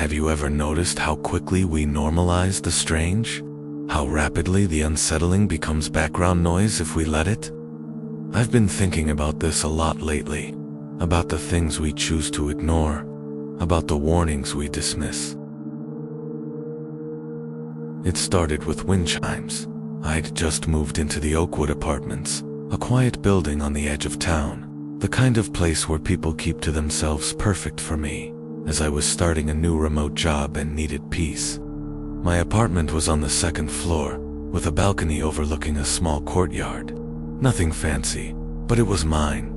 Have you ever noticed how quickly we normalize the strange? How rapidly the unsettling becomes background noise if we let it? I've been thinking about this a lot lately, about the things we choose to ignore, about the warnings we dismiss. It started with wind chimes. I'd just moved into the Oakwood Apartments, a quiet building on the edge of town, the kind of place where people keep to themselves, perfect for me, as I was starting a new remote job and needed peace. My apartment was on the second floor, with a balcony overlooking a small courtyard. Nothing fancy, but it was mine.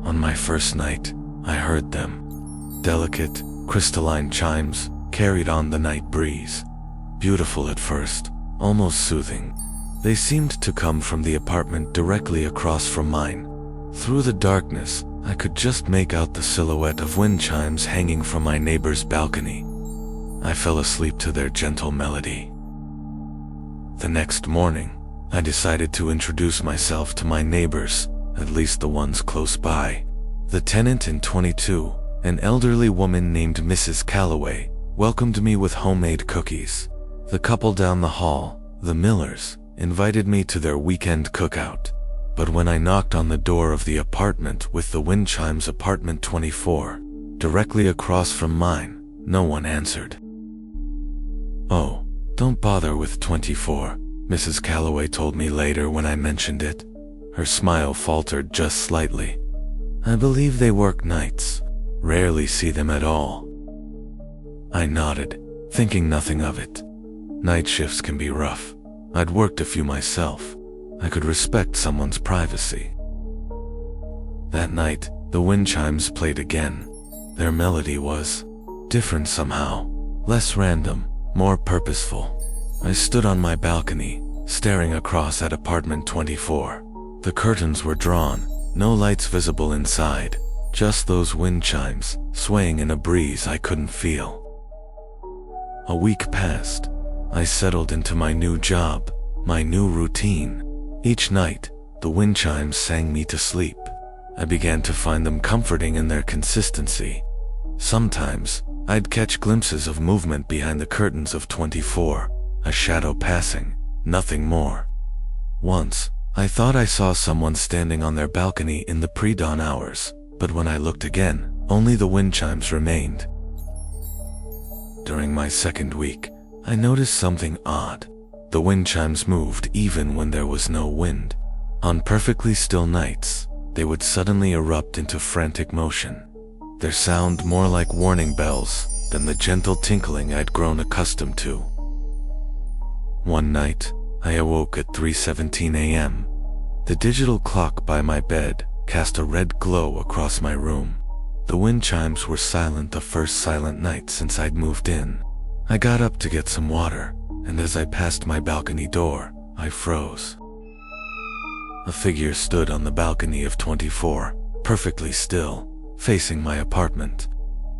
On my first night, I heard them. Delicate, crystalline chimes carried on the night breeze. Beautiful at first, almost soothing. They seemed to come from the apartment directly across from mine. Through the darkness, I could just make out the silhouette of wind chimes hanging from my neighbor's balcony. I fell asleep to their gentle melody. The next morning, I decided to introduce myself to my neighbors, at least the ones close by. The tenant in 22, an elderly woman named Mrs. Calloway, welcomed me with homemade cookies. The couple down the hall, the Millers, invited me to their weekend cookout. But when I knocked on the door of the apartment with the wind chimes, apartment 24, directly across from mine, no one answered. "Oh, don't bother with 24, Mrs. Calloway told me later when I mentioned it. Her smile faltered just slightly. "I believe they work nights. Rarely see them at all." I nodded, thinking nothing of it. Night shifts can be rough. I'd worked a few myself. I could respect someone's privacy. That night, the wind chimes played again. Their melody was different somehow, less random, more purposeful. I stood on my balcony, staring across at apartment 24. The curtains were drawn, no lights visible inside, just those wind chimes, swaying in a breeze I couldn't feel. A week passed. I settled into my new job, my new routine. Each night, the wind chimes sang me to sleep. I began to find them comforting in their consistency. Sometimes, I'd catch glimpses of movement behind the curtains of 24, a shadow passing, nothing more. Once, I thought I saw someone standing on their balcony in the pre-dawn hours, but when I looked again, only the wind chimes remained. During my second week, I noticed something odd. The wind chimes moved even when there was no wind. On perfectly still nights, they would suddenly erupt into frantic motion. Their sound more like warning bells than the gentle tinkling I'd grown accustomed to. One night, I awoke at 3:17 a.m. The digital clock by my bed cast a red glow across my room. The wind chimes were silent, the first silent night since I'd moved in. I got up to get some water, and as I passed my balcony door, I froze. A figure stood on the balcony of 24, perfectly still, facing my apartment.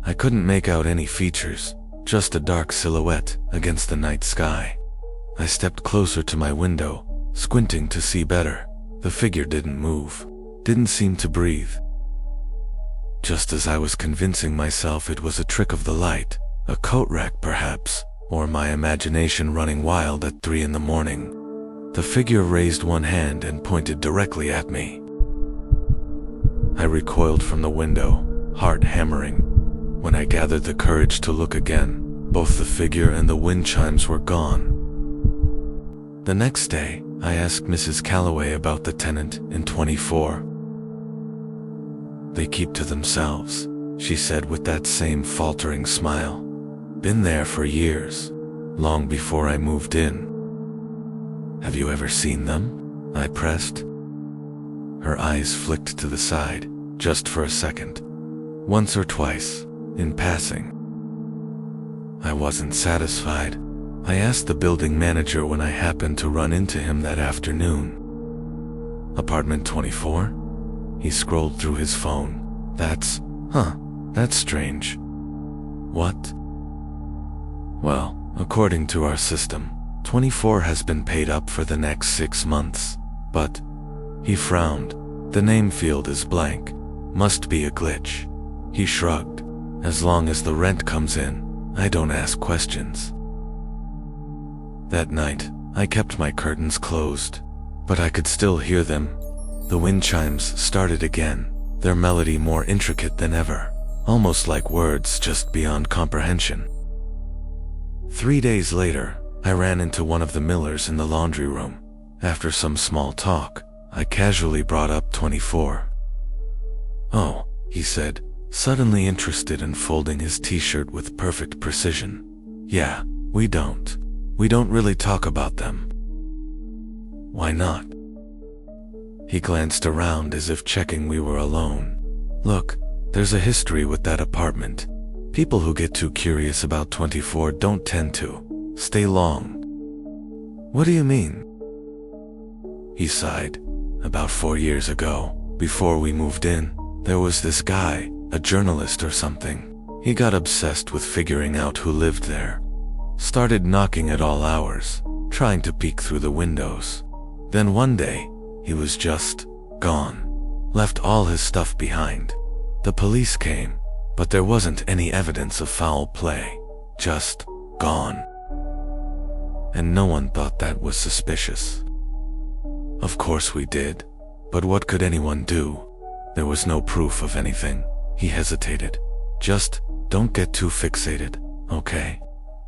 I couldn't make out any features, just a dark silhouette against the night sky. I stepped closer to my window, squinting to see better. The figure didn't move, didn't seem to breathe. Just as I was convincing myself it was a trick of the light, a coat rack perhaps, or my imagination running wild at 3 in the morning, the figure raised one hand and pointed directly at me. I recoiled from the window, heart hammering. When I gathered the courage to look again, both the figure and the wind chimes were gone. The next day, I asked Mrs. Calloway about the tenant in 24. "They keep to themselves," she said with that same faltering smile. "Been there for years, long before I moved in." "Have you ever seen them?" I pressed. Her eyes flicked to the side, just for a second. Once or twice, in passing. I wasn't satisfied. I asked the building manager when I happened to run into him that afternoon. "Apartment 24? He scrolled through his phone. That's strange." "What?" "Well, according to our system, 24 has been paid up for the next 6 months, but..." He frowned. "The name field is blank. Must be a glitch." He shrugged. As long as the rent comes in, I don't ask questions. That night, I kept my curtains closed, but I could still hear them. The wind chimes started again, their melody more intricate than ever, almost like words just beyond comprehension. 3 days later, I ran into one of the Millers in the laundry room. After some small talk, I casually brought up 24. "Oh," he said, suddenly interested and folding his t-shirt with perfect precision. "Yeah, we don't really talk about them." "Why not?" He glanced around as if checking we were alone. "Look, there's a history with that apartment. People who get too curious about 24 don't tend to stay long." "What do you mean?" He sighed. "About 4 years ago, before we moved in, there was this guy, a journalist or something. He got obsessed with figuring out who lived there. Started knocking at all hours, trying to peek through the windows. Then one day, he was just gone. Left all his stuff behind. The police came, but there wasn't any evidence of foul play. Just gone. And no one thought that was suspicious. Of course we did, but what could anyone do? There was no proof of anything." He hesitated. "Just don't get too fixated, okay?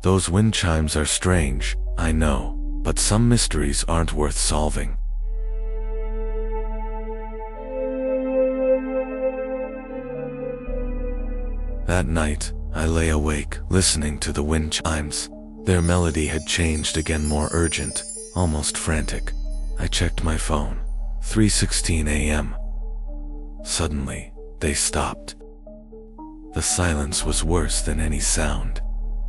Those wind chimes are strange, I know, but some mysteries aren't worth solving." That night, I lay awake, listening to the wind chimes. Their melody had changed again, more urgent, almost frantic. I checked my phone. 3:16 a.m. Suddenly, they stopped. The silence was worse than any sound.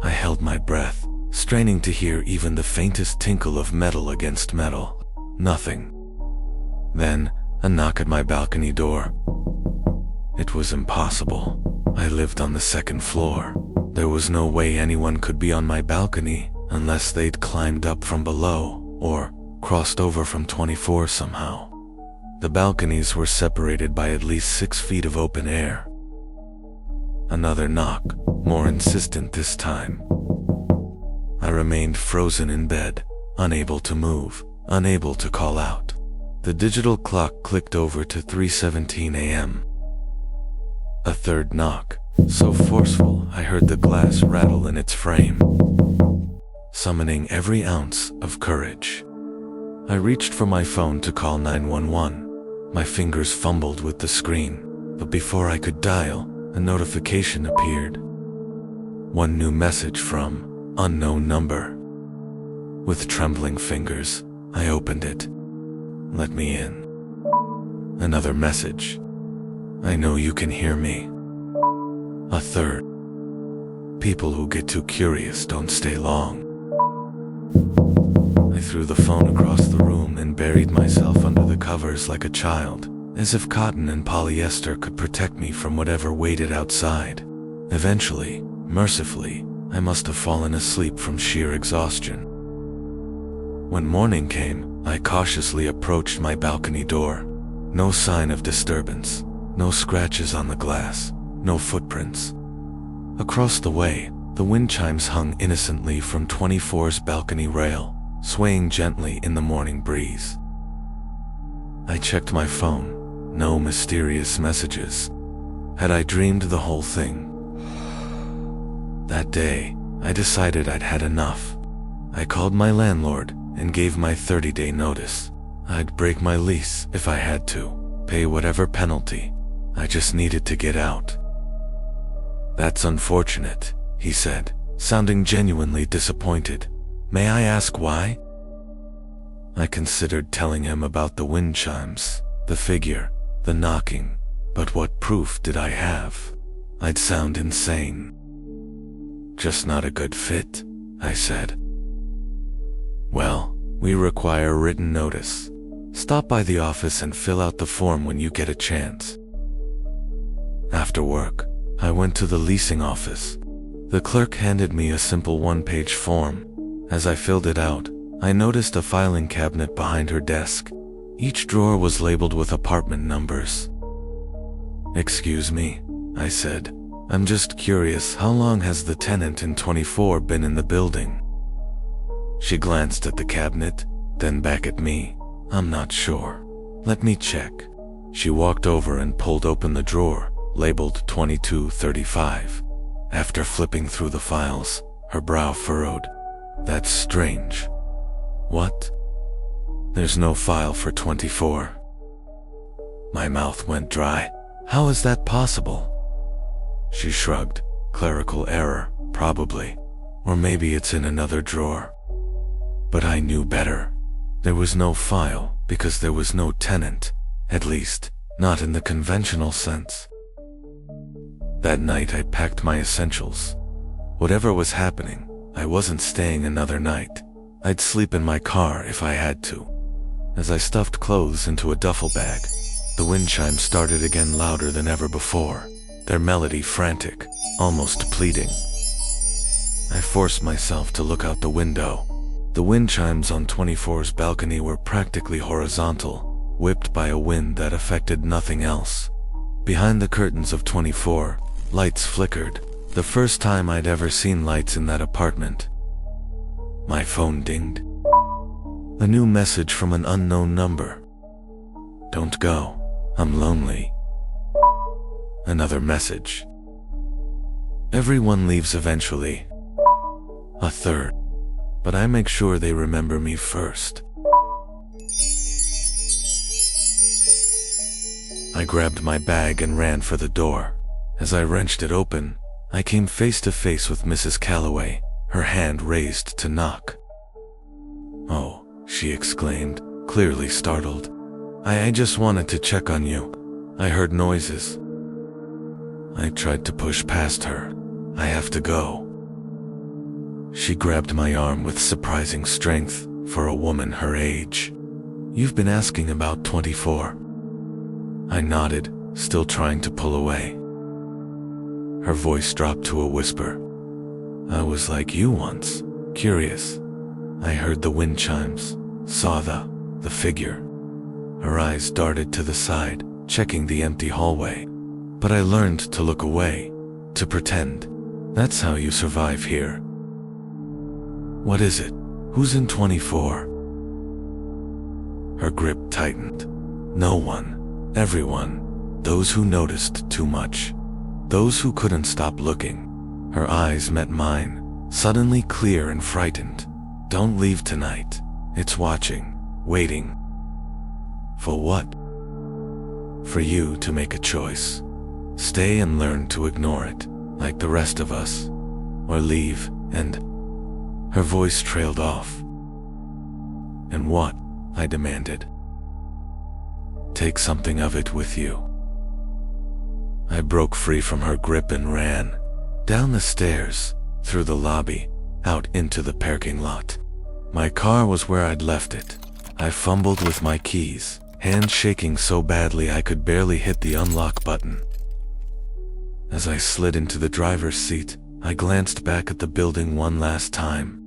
I held my breath, straining to hear even the faintest tinkle of metal against metal. Nothing. Then, a knock at my balcony door. It was impossible. I lived on the second floor. There was no way anyone could be on my balcony unless they'd climbed up from below or crossed over from 24 somehow. The balconies were separated by at least 6 feet of open air. Another knock, more insistent this time. I remained frozen in bed, unable to move, unable to call out. The digital clock clicked over to 3:17 a.m. A third knock, so forceful I heard the glass rattle in its frame, summoning every ounce of courage. I reached for my phone to call 911. My fingers fumbled with the screen, but before I could dial, a notification appeared. One new message from unknown number. With trembling fingers, I opened it. "Let me in." Another message. "I know you can hear me." A third. "People who get too curious don't stay long." I threw the phone across the room and buried myself under the covers like a child, as if cotton and polyester could protect me from whatever waited outside. Eventually, mercifully, I must have fallen asleep from sheer exhaustion. When morning came, I cautiously approached my balcony door. No sign of disturbance, no scratches on the glass, no footprints. Across the way, the wind chimes hung innocently from 24's balcony rail, swaying gently in the morning breeze. I checked my phone. No mysterious messages. Had I dreamed the whole thing? That day, I decided I'd had enough. I called my landlord and gave my 30-day notice. I'd break my lease if I had to, pay whatever penalty. I just needed to get out. "That's unfortunate," he said, sounding genuinely disappointed. "May I ask why?" I considered telling him about the wind chimes, the figure, the knocking, but what proof did I have? I'd sound insane. "Just not a good fit," I said. "Well, we require written notice. Stop by the office and fill out the form when you get a chance." After work, I went to the leasing office. The clerk handed me a simple one-page form. As I filled it out, I noticed a filing cabinet behind her desk. Each drawer was labeled with apartment numbers. "Excuse me," I said, I'm just curious, how long has the tenant in 24 been in the building? She glanced at the cabinet, then back at me. I'm not sure. Let me check. She walked over and pulled open the drawer, labeled 2235. After flipping through the files, her brow furrowed. That's strange. What? There's no file for 24. My mouth went dry. How is that possible? She shrugged. Clerical error, probably. Or maybe it's in another drawer. But I knew better. There was no file because there was no tenant. At least, not in the conventional sense. That night I packed my essentials. Whatever was happening, I wasn't staying another night. I'd sleep in my car if I had to. As I stuffed clothes into a duffel bag, the wind chimes started again, louder than ever before, their melody frantic, almost pleading. I forced myself to look out the window. The wind chimes on 24's balcony were practically horizontal, whipped by a wind that affected nothing else. Behind the curtains of 24, lights flickered, the first time I'd ever seen lights in that apartment. My phone dinged. A new message from an unknown number. Don't go. I'm lonely. Another message. Everyone leaves eventually. A third. But I make sure they remember me first. I grabbed my bag and ran for the door. As I wrenched it open, I came face to face with Mrs. Calloway, her hand raised to knock. "Oh," she exclaimed, clearly startled. I just wanted to check on you. I heard noises." I tried to push past her. "I have to go." She grabbed my arm with surprising strength for a woman her age. "You've been asking about 24. I nodded, still trying to pull away. Her voice dropped to a whisper. "I was like you once, curious. I heard the wind chimes, saw the figure." Her eyes darted to the side, checking the empty hallway. But I learned to look away, to pretend. That's how you survive here. "What is it? Who's in 24? Her grip tightened. No one, everyone, those who noticed too much, those who couldn't stop looking. Her eyes met mine, suddenly clear and frightened. "Don't leave tonight. It's watching, waiting." For what? For you to make a choice. Stay and learn to ignore it, like the rest of us. Or leave, and... Her voice trailed off. "And what?" I demanded. "Take something of it with you." I broke free from her grip and ran. Down the stairs, through the lobby, out into the parking lot. My car was where I'd left it. I fumbled with my keys, hands shaking so badly I could barely hit the unlock button. As I slid into the driver's seat, I glanced back at the building one last time.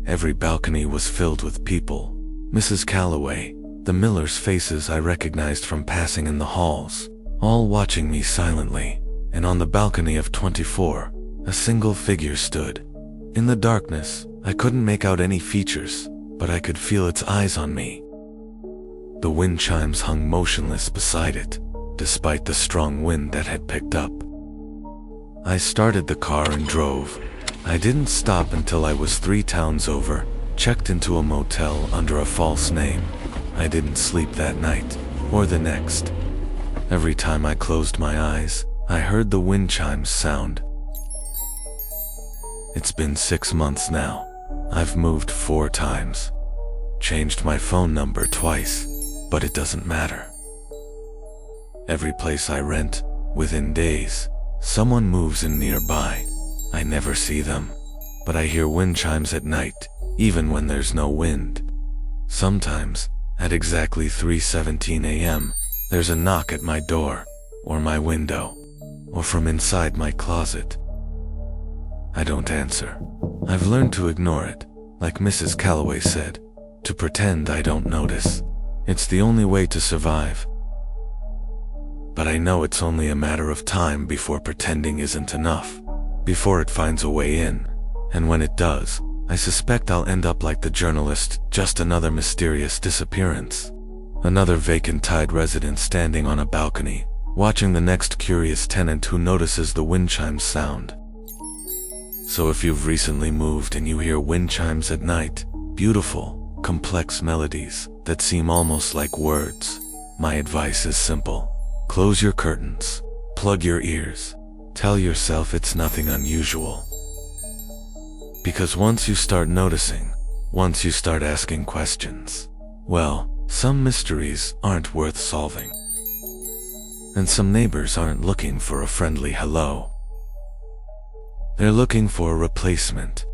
Every balcony was filled with people. Mrs. Calloway, the Millers' faces I recognized from passing in the halls, all watching me silently. And on the balcony of 24, a single figure stood. In the darkness, I couldn't make out any features, but I could feel its eyes on me. The wind chimes hung motionless beside it, despite the strong wind that had picked up. I started the car and drove. I didn't stop until I was 3 towns over, checked into a motel under a false name. I didn't sleep that night, or the next. Every time I closed my eyes, I heard the wind chimes sound. It's been 6 months now. I've moved 4 times. Changed my phone number twice, but it doesn't matter. Every place I rent, within days, someone moves in nearby. I never see them, but I hear wind chimes at night, even when there's no wind. Sometimes, at exactly 3:17 a.m., there's a knock at my door, or my window, or from inside my closet. I don't answer. I've learned to ignore it, like Mrs. Calloway said, to pretend I don't notice. It's the only way to survive. but I know it's only a matter of time before pretending isn't enough, before it finds a way in, and when it does, I suspect I'll end up like the journalist, just another mysterious disappearance. Another vacant Tide resident standing on a balcony, watching the next curious tenant who notices the wind chimes sound. So if you've recently moved and you hear wind chimes at night, beautiful, complex melodies that seem almost like words, my advice is simple. Close your curtains, plug your ears, tell yourself it's nothing unusual. Because once you start noticing, once you start asking questions, well, some mysteries aren't worth solving. And some neighbors aren't looking for a friendly hello. They're looking for a replacement.